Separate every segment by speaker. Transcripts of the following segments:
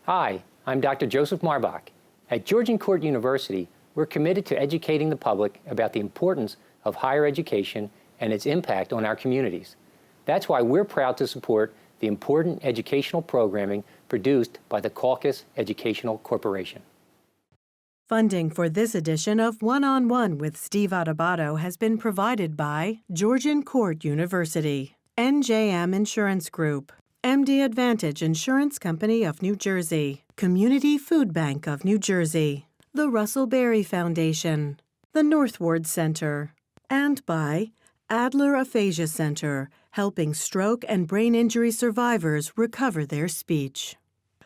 Speaker 1: Hi, I'm Dr. Joseph Marbach. At Georgian Court University, we're committed to educating the public about the importance of higher education and its impact on our communities. That's why we're proud to support the important educational programming produced by the Caucus Educational Corporation.
Speaker 2: Funding for this edition of One-on-One with Steve Adubato has been provided by Georgian Court University, NJM Insurance Group, MD Advantage Insurance Company of New Jersey, Community Food Bank of New Jersey, the Russell Berry Foundation, the Northward Center, and by Adler Aphasia Center, helping stroke and brain injury survivors recover their speech.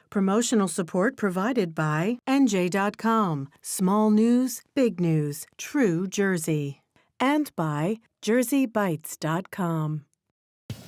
Speaker 2: Promotional support provided by NJ.com, Small News, Big News, True Jersey, and by JerseyBites.com.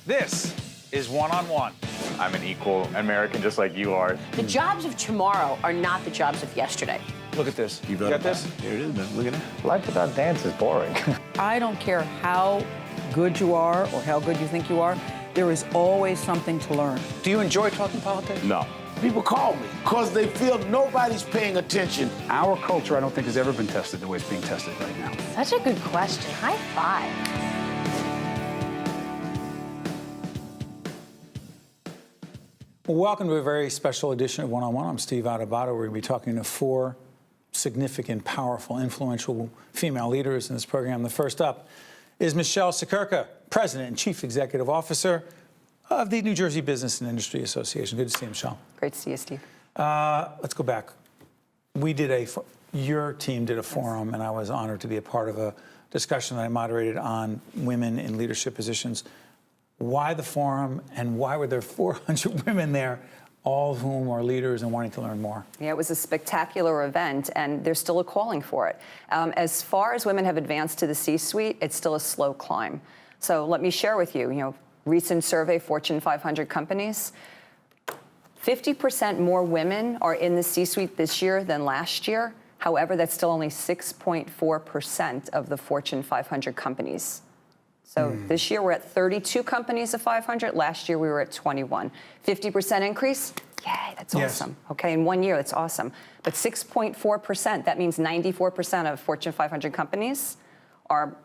Speaker 3: This is One-on-One. I'm an equal American just like you are.
Speaker 4: The jobs of tomorrow are not the jobs of yesterday.
Speaker 3: Look at this. You got this?
Speaker 5: Here it is, man. Look at that.
Speaker 3: Life without dance is boring.
Speaker 6: I don't care how good you are or how good you think you are, there is always something to learn.
Speaker 3: Do you enjoy talking politics?
Speaker 5: No.
Speaker 7: People call me because they feel nobody's paying attention.
Speaker 8: Our culture, I don't think, has ever been tested the way it's being tested right now.
Speaker 4: Such a good question. High five.
Speaker 9: Welcome to a very special edition of One-on-One. I'm Steve Adubato. We're going to be talking to four significant, powerful, influential female leaders in this program. The first up is Michele Siekerka, President and Chief Executive Officer of the New Jersey Business and Industry Association. Good to see you, Michele.
Speaker 6: Great to see you, Steve.
Speaker 9: Let's go back. Your team did a forum, and I was honored to be a part of a discussion that I moderated on women in leadership positions. Why the forum, and why were there 400 women there, all of whom are leaders and wanting to learn more?
Speaker 6: Yeah, it was a spectacular event, and there's still a calling for it. As far as women have advanced to the C-suite, it's still a slow climb. So let me share with you, recent survey, Fortune 500 companies, 50% more women are in the C-suite this year than last year. However, that's still only 6.4% of the Fortune 500 companies. So this year we're at 32 companies of 500. Last year we were at 21. 50% increase? Yay, that's awesome. Okay, in 1 year, that's awesome. But 6.4%, that means 94% of Fortune 500 companies are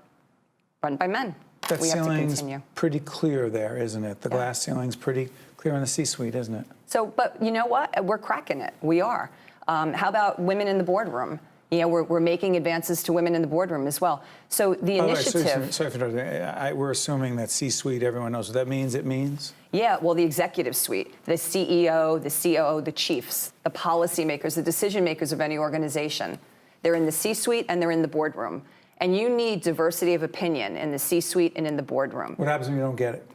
Speaker 6: run by men.
Speaker 9: That
Speaker 6: we have to
Speaker 9: ceiling's
Speaker 6: continue.
Speaker 9: pretty clear there, isn't it? The glass ceiling's pretty clear in the C-suite, isn't it?
Speaker 6: So, but you know what? We're cracking it. We are. How about women in the boardroom? We're making advances to women in the boardroom as well. So the initiative.
Speaker 9: Sorry for interrupting. We're assuming that C-suite, everyone knows what that means. It means?
Speaker 6: Yeah, well, the executive suite, the CEO, the COO, the chiefs, the policymakers, the decision makers of any organization. They're in the C-suite and they're in the boardroom. And you need diversity of opinion in the C-suite and in the boardroom.
Speaker 9: What happens when you don't get it?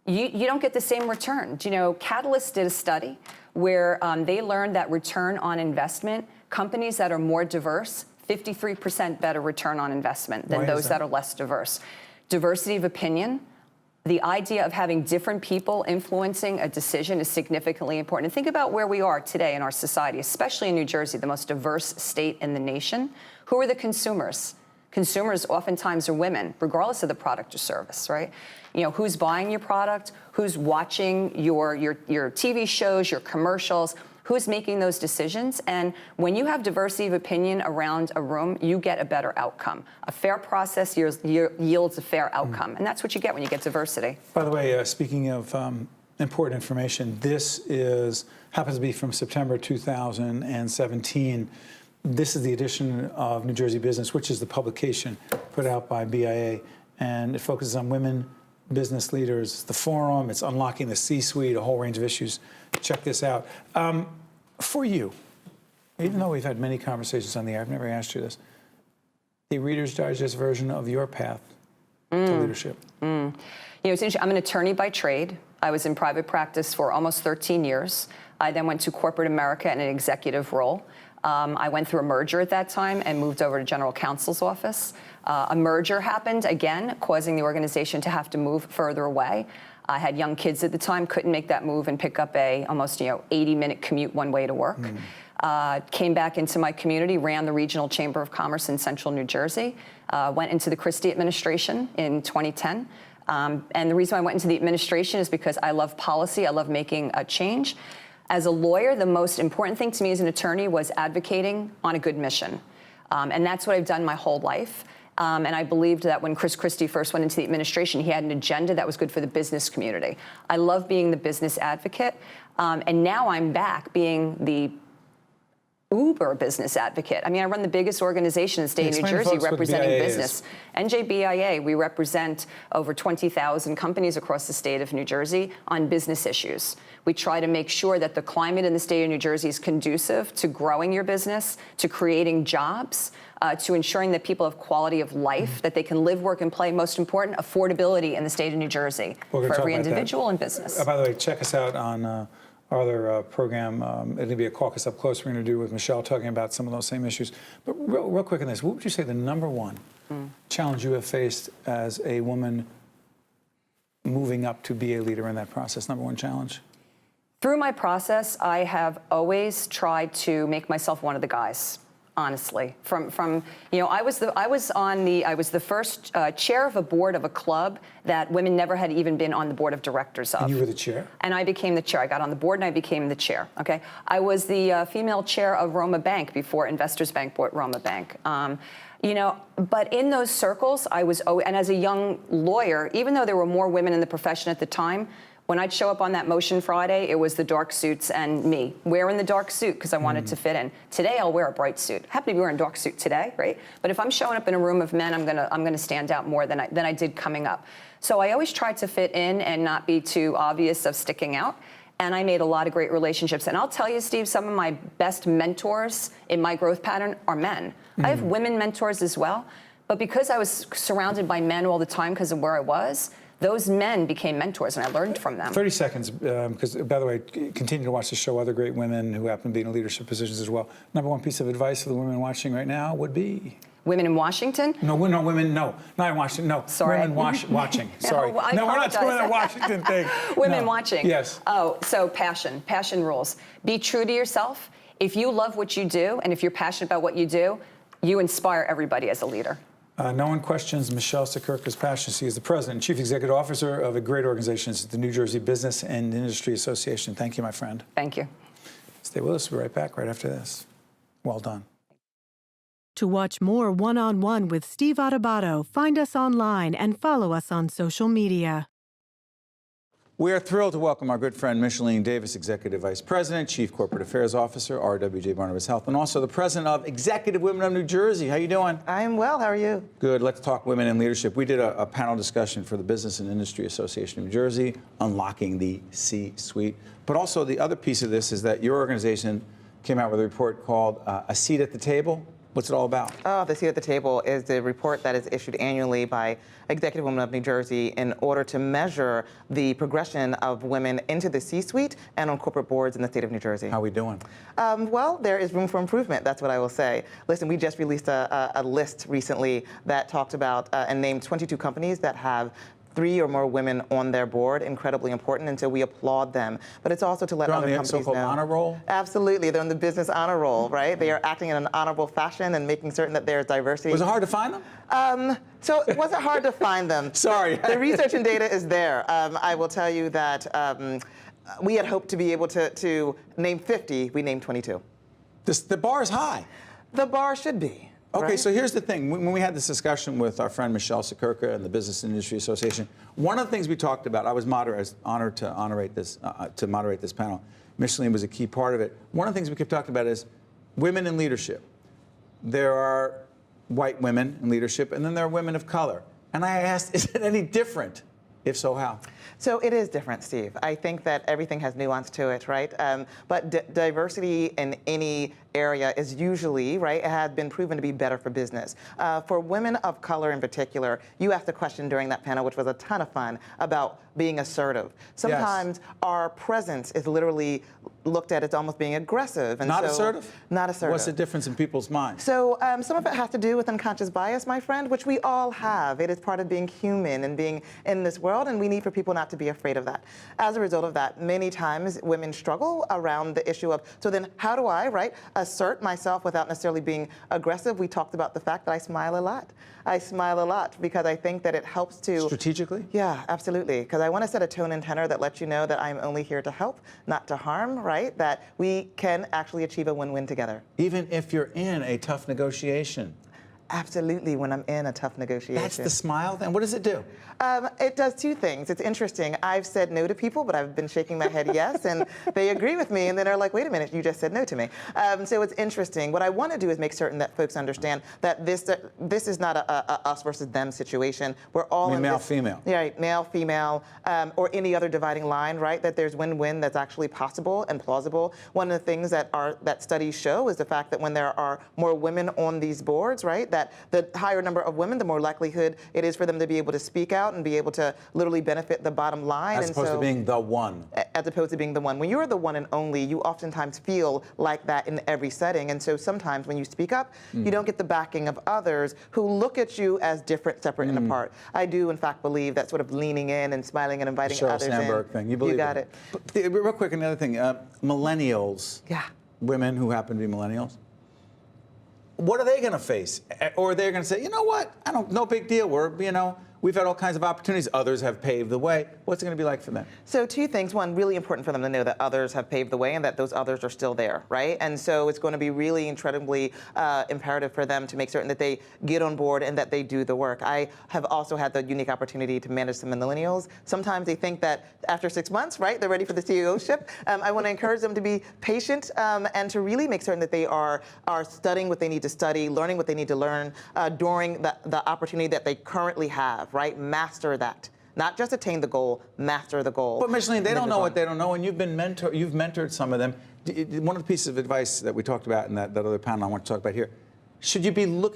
Speaker 6: You don't get the same return. Catalyst did a study where they learned that return on investment, companies that are more diverse, 53% better return on investment than those that are less diverse. Diversity of opinion, the idea of having different people influencing a decision is significantly important. And think about where we are today in our society, especially in New Jersey, the most diverse state in the nation. Who are the consumers? Consumers oftentimes are women, regardless of the product or service, right? Who's buying your product, who's watching your TV shows, your commercials, who's making those decisions. And when you have diversity of opinion around a room, you get a better outcome. A fair process yields a fair outcome. And that's what you get when you get diversity.
Speaker 9: By the way, speaking of important information, this happens to be from September 2017. This is the edition of New Jersey Business, which is the publication put out by BIA, and it focuses on women business leaders. The forum, it's unlocking the C-suite, a whole range of issues. Check this out. For you, even though we've had many conversations on the air, I've never asked you this, the Reader's Digest version of your path to leadership.
Speaker 6: It's interesting. I'm an attorney by trade. I was in private practice for almost 13 years. I then went to corporate America in an executive role. I went through a merger at that time and moved over to general counsel's office. A merger happened, again, causing the organization to have to move further away. I had young kids at the time, couldn't make that move and pick up a almost 80-minute commute one way to work. Came back into my community, ran the Regional Chamber of Commerce in Central New Jersey, went into the Christie administration in 2010. And the reason I went into the administration is because I love policy, I love making a change. As a lawyer, the most important thing to me as an attorney was advocating on a good mission. And that's what I've done my whole life. And I believed that when Chris Christie first went into the administration, he had an agenda that was good for the business community. I love being the business advocate. And now I'm back being the uber business advocate. I mean, I run the biggest organization in the state of New Jersey representing business. NJBIA, we represent over 20,000 companies across the state of New Jersey on business issues. We try to make sure that the climate in the state of New Jersey is conducive to growing your business, to creating jobs, to ensuring that people have quality of life, that they can live, work, and play. Most important, affordability in the state of New Jersy for every individual and business.
Speaker 9: By the way, check us out on our other program. It'll be a Caucus Up Close we're going to do with Michelle, talking about some of those same issues. But real quick on this, what would you say the number one challenge you have faced as a woman moving up to be a leader in that process? Number one challenge?
Speaker 6: Through my process, I have always tried to make myself one of the guys. Honestly, I was the first chair of a board of a club that women never had even been on the board of directors of.
Speaker 9: And you were the chair? And
Speaker 6: I became the chair. I got on the board and I became the chair. Okay, I was the female chair of Roma Bank before Investors Bank bought Roma Bank. But in those circles, I was, and as a young lawyer, even though there were more women in the profession at the time, when I'd show up on that motion Friday, it was the dark suits and me wearing the dark suit because I wanted to fit in. Today, I'll wear a bright suit. I happen to be wearing a dark suit today, right? But if I'm showing up in a room of men, I'm gonna stand out more than I did coming up. So I always tried to fit in and not be too obvious of sticking out. And I made a lot of great relationships. And I'll tell you, Steve, some of my best mentors in my growth pattern are men. I have women mentors as well. But because I was surrounded by men all the time because of where I was, those men became mentors, and I learned from them.
Speaker 9: 30 seconds, because, by the way, continue to watch the show. Other great women who happen to be in leadership positions as well. Number one piece of advice for the women watching right now would be?
Speaker 6: Women in Washington?
Speaker 9: No, women, no. Not in Washington, no.
Speaker 6: Sorry.
Speaker 9: Women watching, sorry.
Speaker 6: No,
Speaker 9: we're not doing the Washington thing.
Speaker 6: Women watching.
Speaker 9: Yes.
Speaker 6: Oh, so passion rules. Be true to yourself. If you love what you do, and if you're passionate about what you do, you inspire everybody as a leader.
Speaker 9: No one questions Michele Siekerka's passion. She is the president and chief executive officer of a great organization, it's the New Jersey Business and Industry Association. Thank you, my friend.
Speaker 6: Thank you.
Speaker 9: Stay with us. We'll be right back right after this. Well done.
Speaker 2: To watch more One-on-One with Steve Adubato, find us online and follow us on social media.
Speaker 5: We are thrilled to welcome our good friend Michellene Davis, Executive Vice President, Chief Corporate Affairs Officer, RWJBarnabas Health, and also the President of Executive Women of New Jersey. How you doing?
Speaker 10: I am well. How are you?
Speaker 5: Good. Let's talk women in leadership. We did a panel discussion for the Business and Industry Association of New Jersey, unlocking the C-suite. But also the other piece of this is that your organization came out with a report called A Seat at the Table. What's it all about?
Speaker 10: Oh, The Seat at the Table is the report that is issued annually by Executive Women of New Jersey in order to measure the progression of women into the C-suite and on corporate boards in the state of New Jersey.
Speaker 5: How are we doing?
Speaker 10: Well, there is room for improvement. That's what I will say. Listen, we just released a list recently that talked about and named 22 companies that have 3 or more women on their board. Incredibly important, and so we applaud them. But it's also to let other companies know.
Speaker 5: So-called honor roll?
Speaker 10: Absolutely, they're on the business honor roll, right? They are acting in an honorable fashion and making certain that there's diversity.
Speaker 5: Was it hard to find them?
Speaker 10: So it wasn't hard to find them.
Speaker 5: Sorry.
Speaker 10: The research and data is there. I will tell you that we had hoped to be able to name 50. We named 22.
Speaker 5: The bar is high.
Speaker 10: The bar should be.
Speaker 5: Okay,
Speaker 10: right?
Speaker 5: So here's the thing. When we had this discussion with our friend Michele Siekerka and the Business and Industry Association, one of the things we talked about, I was honored to moderate this panel. Michellene was a key part of it. One of the things we kept talking about is women in leadership. There are white women in leadership, and then there are women of color. And I asked, is it any different? If so, how?
Speaker 10: So it is different, Steve. I think that everything has nuance to it, right? But diversity in any area is usually, right, it has been proven to be better for business. For women of color in particular, you asked a question during that panel, which was a ton of fun, about being assertive. Sometimes our presence is literally looked at as almost being aggressive. And
Speaker 5: not assertive?
Speaker 10: Not assertive.
Speaker 5: What's the difference in people's minds?
Speaker 10: So some of it has to do with unconscious bias, my friend, which we all have. It is part of being human and being in this world, and we need for people not to be afraid of that. As a result of that, many times women struggle around the issue of, so then how do I, right, assert myself without necessarily being aggressive? We talked about the fact that I smile a lot. I smile a lot because I think that it helps to...
Speaker 5: Strategically?
Speaker 10: Yeah, absolutely. Because I want to set a tone and tenor that lets you know that I'm only here to help, not to harm, right? right, that we can actually achieve a win-win together.
Speaker 5: Even if you're in a tough negotiation.
Speaker 10: Absolutely, when I'm in a tough negotiation.
Speaker 5: That's the smile then? What does it do?
Speaker 10: It does two things. It's interesting. I've said no to people, but I've been shaking my head yes, and they agree with me, and then they're like, wait a minute, you just said no to me. So it's interesting. What I want to do is make certain that folks understand that this is not a us versus them situation. We're all in
Speaker 5: male,
Speaker 10: this,
Speaker 5: female.
Speaker 10: Yeah, right, male, female, or any other dividing line, right? That there's win-win that's actually possible and plausible. One of the things that studies show is the fact that when there are more women on these boards, right, that the higher number of women, the more likelihood it is for them to be able to speak out and be able to literally benefit the bottom line.
Speaker 5: As opposed to being the one.
Speaker 10: As opposed to being the one. When you're the one and only, you oftentimes feel like that in every setting. And so sometimes when you speak up, you don't get the backing of others who look at you as different, separate, and apart. I do, in fact, believe that sort of leaning in and smiling and inviting
Speaker 5: Sheryl
Speaker 10: others
Speaker 5: Sandberg
Speaker 10: in.
Speaker 5: thing. You believe
Speaker 10: You got it.
Speaker 5: But, real quick, another thing. Millennials.
Speaker 10: Yeah.
Speaker 5: Women who happen to be millennials. What are they going to face? Or they're going to say, you know what? No big deal. We've had all kinds of opportunities. Others have paved the way. What's it going to be like for them?
Speaker 10: So two things. One, really important for them to know that others have paved the way and that those others are still there, right? And so it's going to be really incredibly imperative for them to make certain that they get on board and that they do the work. I have also had the unique opportunity to manage some millennials. Sometimes they think that after 6 months, right, they're ready for the CEO-ship. I want to encourage them to be patient and to really make certain that they are studying what they need to study, learning what they need to learn during the opportunity that they currently have. Right? Master that. Not just attain the goal, master the goal.
Speaker 5: But Michellene, they don't know what they don't know, and you've mentored some of them. One of the pieces of advice that we talked about in that other panel I want to talk about here,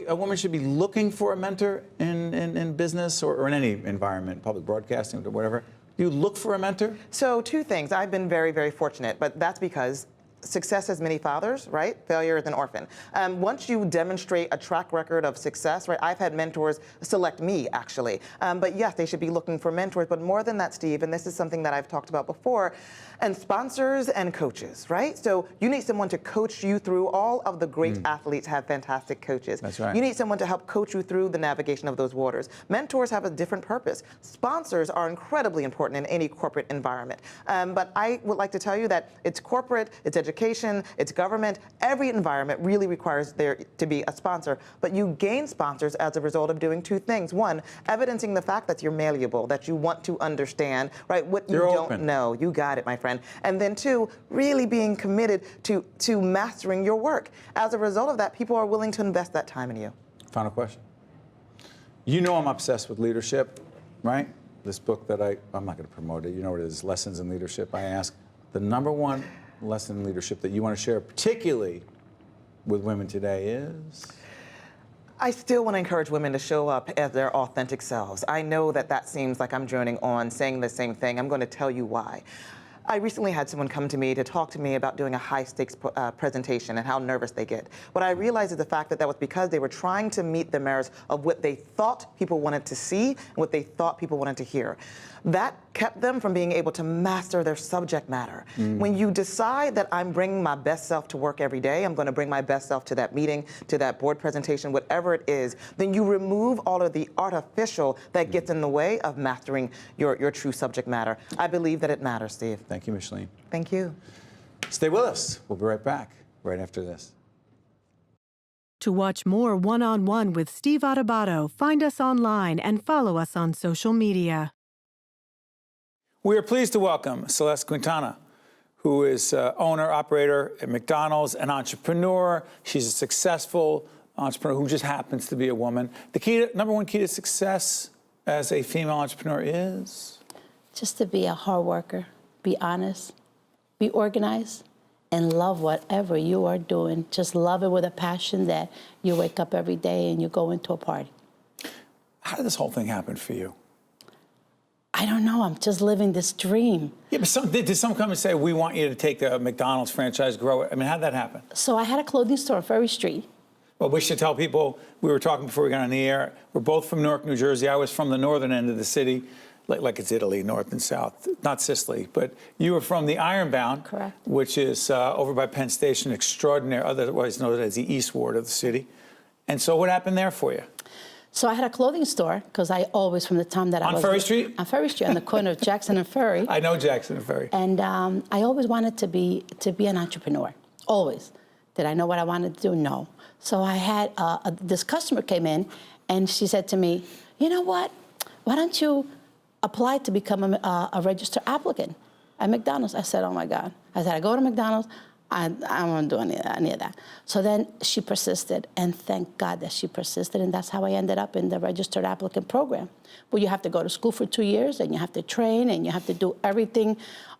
Speaker 5: a woman should be looking for a mentor in business or in any environment, public broadcasting or whatever. Do you look for a mentor?
Speaker 10: So two things. I've been very, very fortunate, but that's because success has many fathers, right? Failure is an orphan. Once you demonstrate a track record of success, right? I've had mentors select me, actually. But yes, they should be looking for mentors. But more than that, Steve, and this is something that I've talked about before, and sponsors and coaches, right? So you need someone to coach you through. All of the great athletes have fantastic coaches.
Speaker 5: That's right.
Speaker 10: You need someone to help coach you through the navigation of those waters. Mentors have a different purpose. Sponsors are incredibly important in any corporate environment. But I would like to tell you that it's corporate, it's education, it's government. Every environment really requires there to be a sponsor. But you gain sponsors as a result of doing two things. One, evidencing the fact that you're malleable, that you want to understand, right, what you don't know. You got it, my friend. And then two, really being committed to mastering your work. As a result of that, people are willing to invest that time in you.
Speaker 5: Final question. You know I'm obsessed with leadership, right? This book that I'm not going to promote it. You know what it is, Lessons in Leadership. I ask the number one lesson in leadership that you want to share, particularly with women today, is?
Speaker 10: I still want to encourage women to show up as their authentic selves. I know that seems like I'm droning on, saying the same thing. I'm going to tell you why. I recently had someone come to me to talk to me about doing a high-stakes presentation and how nervous they get. What I realized is the fact that was because they were trying to meet the merits of what they thought people wanted to see and what they thought people wanted to hear. That kept them from being able to master their subject matter. When you decide that I'm bringing my best self to work every day, I'm going to bring my best self to that meeting, to that board presentation, whatever it is, then you remove all of the artificial that gets in the way of mastering your true subject matter. I believe that it matters, Steve.
Speaker 5: Thank you, Michellene.
Speaker 10: Thank you.
Speaker 5: Stay with us. We'll be right back, right after this.
Speaker 2: To watch more One-on-One with Steve Adubato, find us online and follow us on social media.
Speaker 9: We are pleased to welcome Celest Quintana, who is owner, operator at McDonald's, an entrepreneur. She's a successful entrepreneur who just happens to be a woman. The number one key to success as a female entrepreneur is?
Speaker 11: Just to be a hard worker, be honest, be organized, and love whatever you are doing. Just love it with a passion that you wake up every day and you go into a party.
Speaker 9: How did this whole thing happen for you?
Speaker 11: I don't know. I'm just living this dream.
Speaker 9: Yeah, but did some come and say, we want you to take the McDonald's franchise, grow it? I mean, how'd that happen?
Speaker 11: So I had a clothing store on Ferry Street.
Speaker 9: Well, we should tell people, we were talking before we got on the air, we're both from Newark, New Jersey. I was from the northern end of the city, like it's Italy, north and south, not Sicily. But you were from the Ironbound,
Speaker 11: correct,
Speaker 9: which is over by Penn Station, extraordinary, otherwise known as the East Ward of the city. And so what happened there for you?
Speaker 11: So I had a clothing store because I always, from the time that I was...
Speaker 5: On Ferry Street?
Speaker 11: On Ferry Street, on the corner of Jackson and Ferry.
Speaker 5: I know Jackson and Ferry.
Speaker 11: And I always wanted to be an entrepreneur, always. Did I know what I wanted to do? No. So I had, this customer came in and she said to me, you know what? Why don't you apply to become a registered applicant at McDonald's? I said, oh my God. I said, I go to McDonald's, I don't want to do any of that. So then she persisted, and thank God that she persisted, and that's how I ended up in the registered applicant program, where you have to go to school for 2 years, and you have to train, and you have to do everything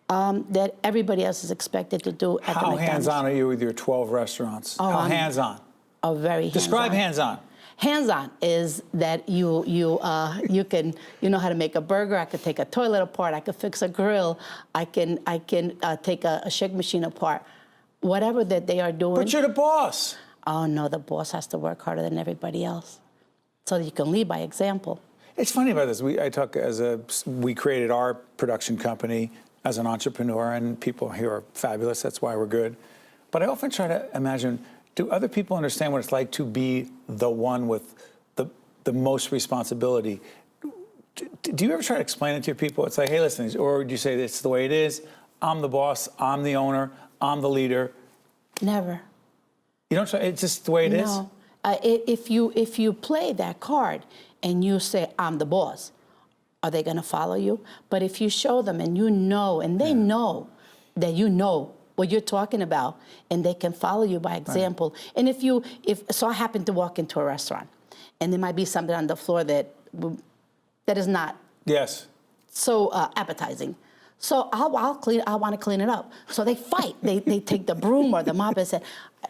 Speaker 11: that everybody else is expected to do at the McDonald's.
Speaker 5: How hands-on are you with your 12 restaurants?
Speaker 11: Oh,
Speaker 5: How hands-on?
Speaker 11: Oh, very hands-on.
Speaker 5: Describe hands-on.
Speaker 11: Hands-on is that you know how to make a burger. I could take a toilet apart. I could fix a grill. I can take a shake machine apart. Whatever that they are doing.
Speaker 5: But you're the boss.
Speaker 11: Oh no, the boss has to work harder than everybody else, so that you can lead by example.
Speaker 5: It's funny about this. We created our production company as an entrepreneur, and people here are fabulous. That's why we're good. But I often try to imagine, do other people understand what it's like to be the one with the most responsibility? Do you ever try to explain it to your people? It's like, hey, listen, or do you say it's the way it is? I'm the boss. I'm the owner. I'm the leader.
Speaker 11: Never.
Speaker 5: You don't try. It's just the way it is.
Speaker 11: No. If you play that card and you say I'm the boss, are they going to follow you? But if you show them and you know, and they know that you know what you're talking about, and they can follow you by example. Right. And so I happen to walk into a restaurant, and there might be something on the floor that is not so appetizing. So I want to clean it up. So they fight. They take the broom or the mop and say,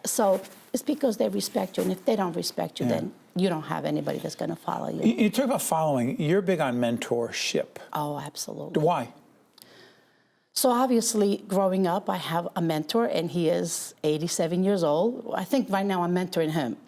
Speaker 11: so it's because they respect you. And if they don't respect you, then you don't have anybody that's going to follow you.
Speaker 5: You talk about following. You're big on mentorship.
Speaker 11: Oh, absolutely.
Speaker 5: Why?
Speaker 11: So obviously, growing up, I have a mentor, and he is 87 years old. I think right now I'm mentoring him.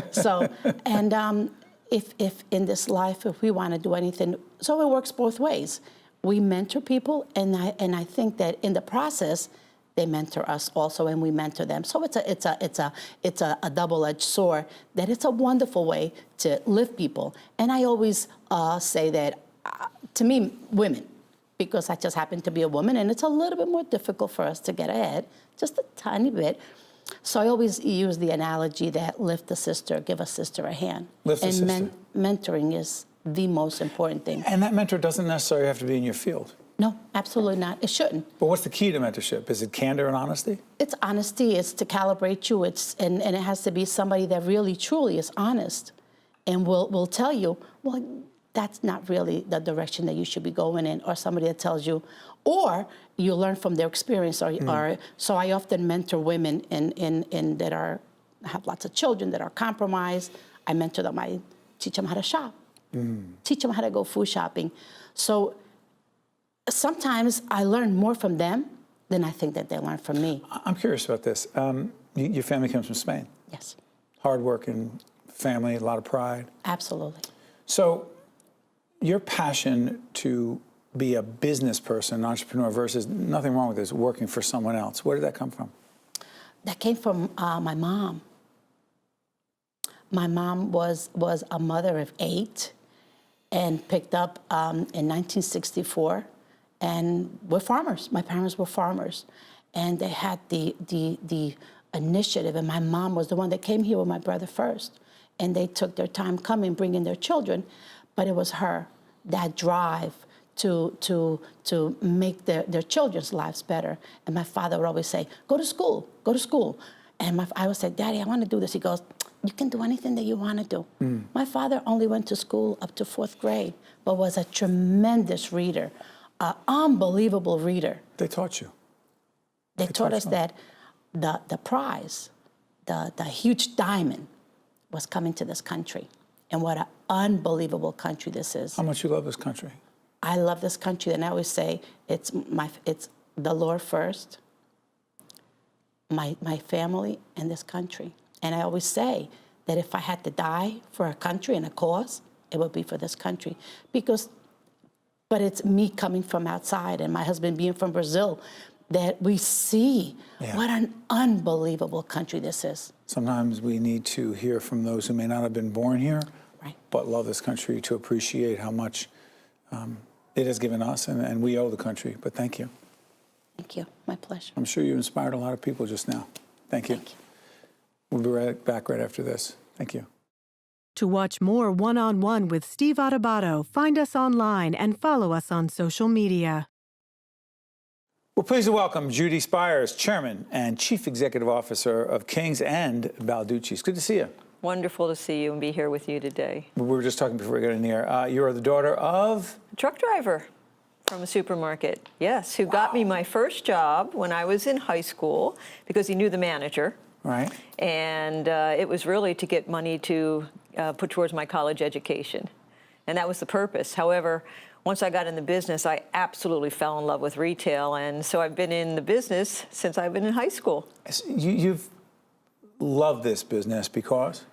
Speaker 11: So, and if in this life, if we want to do anything, so it works both ways. We mentor people, and I think that in the process, they mentor us also, and we mentor them. So it's a double-edged sword. That it's a wonderful way to lift people. And I always say that to me, women, because I just happen to be a woman, and it's a little bit more difficult for us to get ahead, just a tiny bit. So I always use the analogy that lift a sister, give a sister a hand.
Speaker 5: Lift a sister.
Speaker 11: Mentoring is the most important thing.
Speaker 5: And that mentor doesn't necessarily have to be in your field.
Speaker 11: No, absolutely not. It shouldn't.
Speaker 5: But what's the key to mentorship? Is it candor and honesty?
Speaker 11: It's honesty. It's to calibrate you. And it has to be somebody that really, truly is honest and will tell you, well, that's not really the direction that you should be going in, or somebody that tells you, or you learn from their experience. Or so I often mentor women that have lots of children that are compromised. I mentor them. I teach them how to shop. Teach them how to go food shopping. So sometimes I learn more from them than I think that they learn from me.
Speaker 5: I'm curious about this. Your family comes from Spain.
Speaker 11: Yes.
Speaker 5: Hard-working family, a lot of pride.
Speaker 11: Absolutely.
Speaker 5: So your passion to be a business person, an entrepreneur, versus nothing wrong with this, working for someone else, where did that come from?
Speaker 11: That came from my mom. My mom was a mother of 8 and picked up in 1964, and we're farmers. My parents were farmers, and they had the initiative, and my mom was the one that came here with my brother first, and they took their time coming, bringing their children, but it was her, that drive to make their children's lives better. And my father would always say, go to school, go to school. And I would say, Daddy, I want to do this. He goes, you can do anything that you want to do. My father only went to school up to 4th grade, but was a tremendous reader, an unbelievable reader.
Speaker 5: They taught you?
Speaker 11: They taught us that the prize, the huge diamond, was coming to this country. And what an unbelievable country this is.
Speaker 5: How much you love this country?
Speaker 11: I love this country, and I always say it's the Lord first, my family, and this country. And I always say that if I had to die for a country and a cause, it would be for this country. But it's me coming from outside and my husband being from Brazil, that we see what an unbelievable country this is.
Speaker 5: Sometimes we need to hear from those who may not have been born here,
Speaker 9: but love this country, to appreciate how much it has given us, and we owe the country. But thank you.
Speaker 11: Thank you. My pleasure.
Speaker 9: I'm sure you inspired a lot of people just now. Thank you.
Speaker 11: Thank you.
Speaker 9: We'll be back right after this. Thank you.
Speaker 2: To watch more One-on-One with Steve Adubato, find us online and follow us on social media.
Speaker 9: We're pleased to welcome Judith Spires, Chairman and Chief Executive Officer of King's and Balducci. It's good to see you.
Speaker 12: Wonderful to see you and be here with you today.
Speaker 9: We were just talking before we got in here. You are the daughter of?
Speaker 12: A truck driver from a supermarket, yes, who got me my first job when I was in high school because he knew the manager.
Speaker 9: Right.
Speaker 12: And it was really to get money to put towards my college education. And that was the purpose. However, once I got in the business, I absolutely fell in love with retail. And so I've been in the business since I've been in high school.
Speaker 9: You've loved this business because?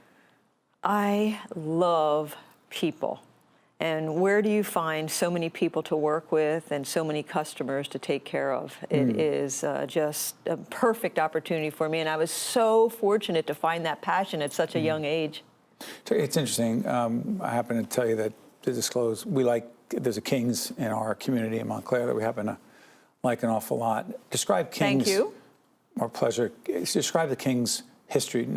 Speaker 12: I love people. And where do you find so many people to work with and so many customers to take care of? It is just a perfect opportunity for me. And I was so fortunate to find that passion at such a young age.
Speaker 9: It's interesting. I happen to tell you that, to disclose, there's a King's in our community in Montclair that we happen to like an awful lot. Describe King's.
Speaker 12: Thank you.
Speaker 9: Our pleasure. Describe the King's history.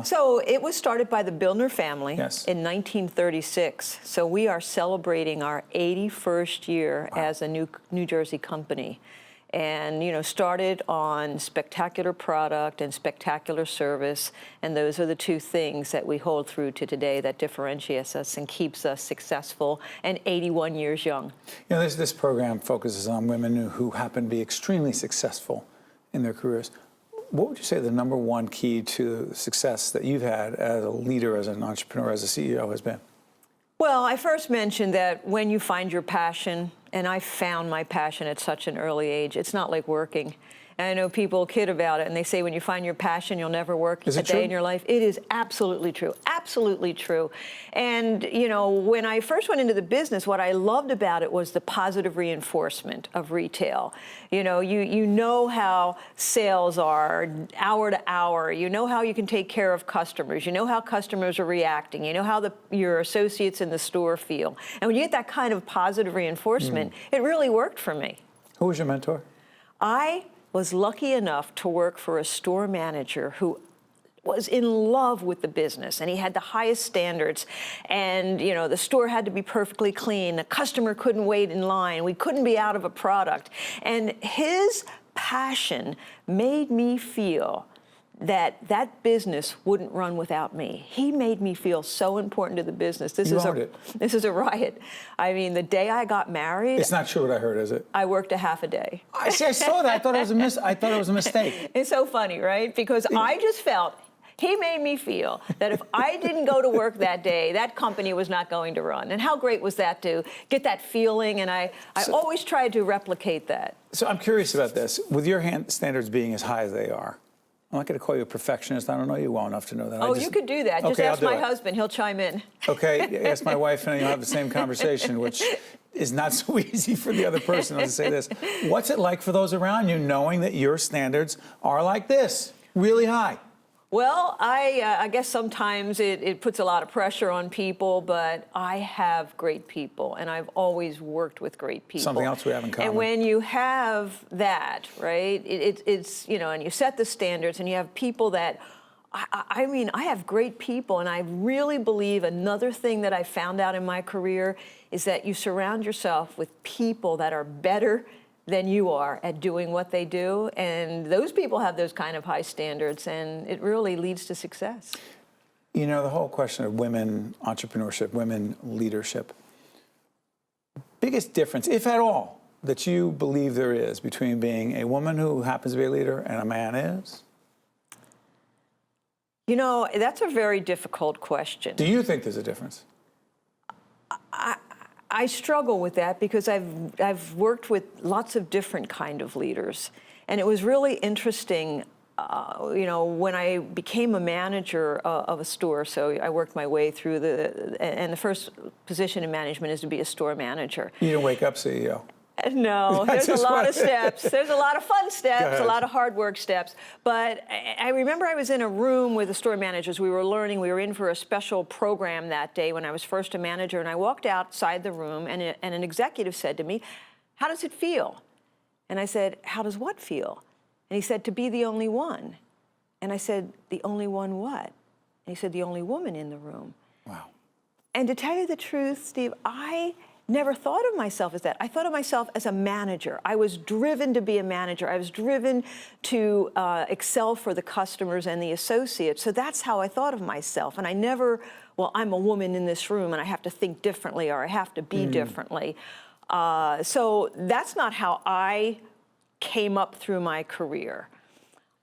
Speaker 12: So it was started by the Billner family
Speaker 9: Yes.
Speaker 12: in 1936. So we are celebrating our 81st year as a New Jersey company. And, started on spectacular product and spectacular service. And those are the two things that we hold through to today that differentiates us and keeps us successful and 81 years young.
Speaker 9: This program focuses on women who happen to be extremely successful in their careers. What would you say the number one key to the success that you've had as a leader, as an entrepreneur, as a CEO has been?
Speaker 12: Well, I first mentioned that when you find your passion, and I found my passion at such an early age, it's not like working. And I know people kid about it, and they say when you find your passion, you'll never work a day in your life. It is absolutely true, absolutely true. And, when I first went into the business, what I loved about it was the positive reinforcement of retail. You know how sales are hour to hour. You know how you can take care of customers. You know how customers are reacting. You know how your associates in the store feel. And when you get that kind of positive reinforcement, it really worked for me.
Speaker 9: Who was your mentor?
Speaker 12: I was lucky enough to work for a store manager who was in love with the business, and he had the highest standards. And, the store had to be perfectly clean. The customer couldn't wait in line. We couldn't be out of a product. And his passion made me feel that business wouldn't run without me. He made me feel so important to the business. This is a riot. I mean, the day I got married.
Speaker 9: It's not true what I heard, is it?
Speaker 12: I worked a half a day.
Speaker 9: I saw that. I thought it was a mistake.
Speaker 12: It's so funny, right? Because I just felt he made me feel that if I didn't go to work that day, that company was not going to run. And how great was that to get that feeling? And I always tried to replicate that.
Speaker 9: So I'm curious about this. With your standards being as high as they are, I'm not going to call you a perfectionist. I don't know you well enough to know that.
Speaker 12: Oh, you could do that. Just ask my husband. He'll chime in.
Speaker 9: Okay, ask my wife and you'll have the same conversation, which is not so easy for the other person. I'll just say this. What's it like for those around you knowing that your standards are like this, really high?
Speaker 12: Well, I guess sometimes it puts a lot of pressure on people, but I have great people, and I've always worked with great people.
Speaker 9: Something else we have in common.
Speaker 12: And when you have that, right, it's, and you set the standards, and you have people that, I mean, I have great people, and I really believe another thing that I found out in my career is that you surround yourself with people that are better than you are at doing what they do. And those people have those kind of high standards, and it really leads to success.
Speaker 9: The whole question of women entrepreneurship, women leadership, biggest difference, if at all, that you believe there is between being a woman who happens to be a leader and a man is?
Speaker 12: That's a very difficult question.
Speaker 9: Do you think there's a difference?
Speaker 12: I struggle with that because I've worked with lots of different kind of leaders. And it was really interesting, when I became a manager of a store, so I worked my way through and the first position in management is to be a store manager.
Speaker 9: You didn't wake up CEO.
Speaker 12: No, there's a lot of steps. There's a lot of fun steps, a lot of hard work steps. But I remember I was in a room with the store managers. We were learning. We were in for a special program that day when I was first a manager. And I walked outside the room, and an executive said to me, "How does it feel?" And I said, "How does what feel?" And he said, "To be the only one." And I said, "The only one what?" And he said, "The only woman in the room."
Speaker 9: Wow.
Speaker 12: And to tell you the truth, Steve, I never thought of myself as that. I thought of myself as a manager. I was driven to be a manager. I was driven to excel for the customers and the associates. So that's how I thought of myself. And I never, well, I'm a woman in this room and I have to think differently or I have to be differently. So that's not how I came up through my career.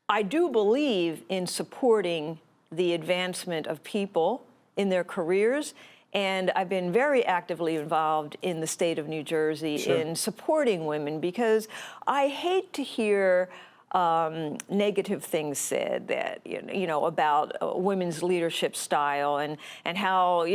Speaker 12: I do believe in supporting the advancement of people in their careers. And I've been very actively involved in the state of New Jersey in supporting women because I hate to hear negative things said that, about women's leadership style and how,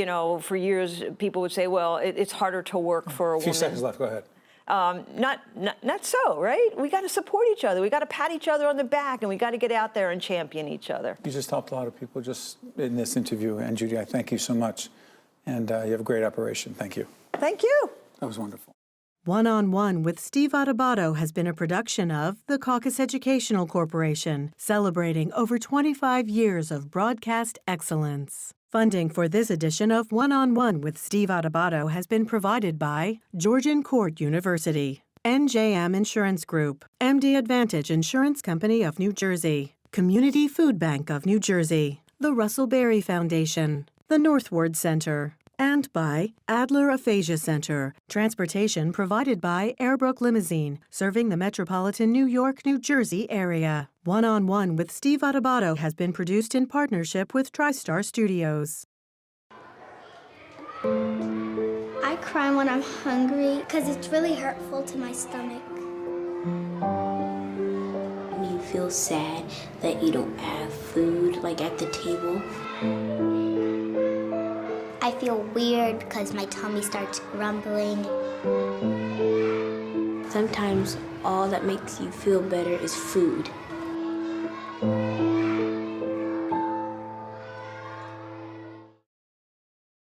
Speaker 12: for years people would say, well, it's harder to work for a woman.
Speaker 9: A few seconds left, go ahead.
Speaker 12: Not so, right? We got to support each other. We got to pat each other on the back, and we got to get out there and champion each other.
Speaker 9: You just helped a lot of people just in this interview, and Judy, I thank you so much. And you have a great operation. Thank you.
Speaker 12: Thank you.
Speaker 9: That was wonderful.
Speaker 2: One-on-One with Steve Adubato has been a production of the Caucus Educational Corporation, celebrating over 25 years of broadcast excellence. Funding for this edition of One-on-One with Steve Adubato has been provided by Georgian Court University, NJM Insurance Group, MD Advantage Insurance Company of New Jersey, Community Food Bank of New Jersey, the Russell Berry Foundation, the Northward Center, and by Adler Aphasia Center, transportation provided by Airbrook Limousine, serving the metropolitan New York, New Jersey area. One-on-One with Steve Adubato has been produced in partnership with TriStar Studios.
Speaker 13: I cry when I'm hungry because it's really hurtful to my stomach.
Speaker 14: When you feel sad that you don't have food, like at the table.
Speaker 13: I feel weird because my tummy starts grumbling.
Speaker 14: Sometimes all that makes you feel better is food.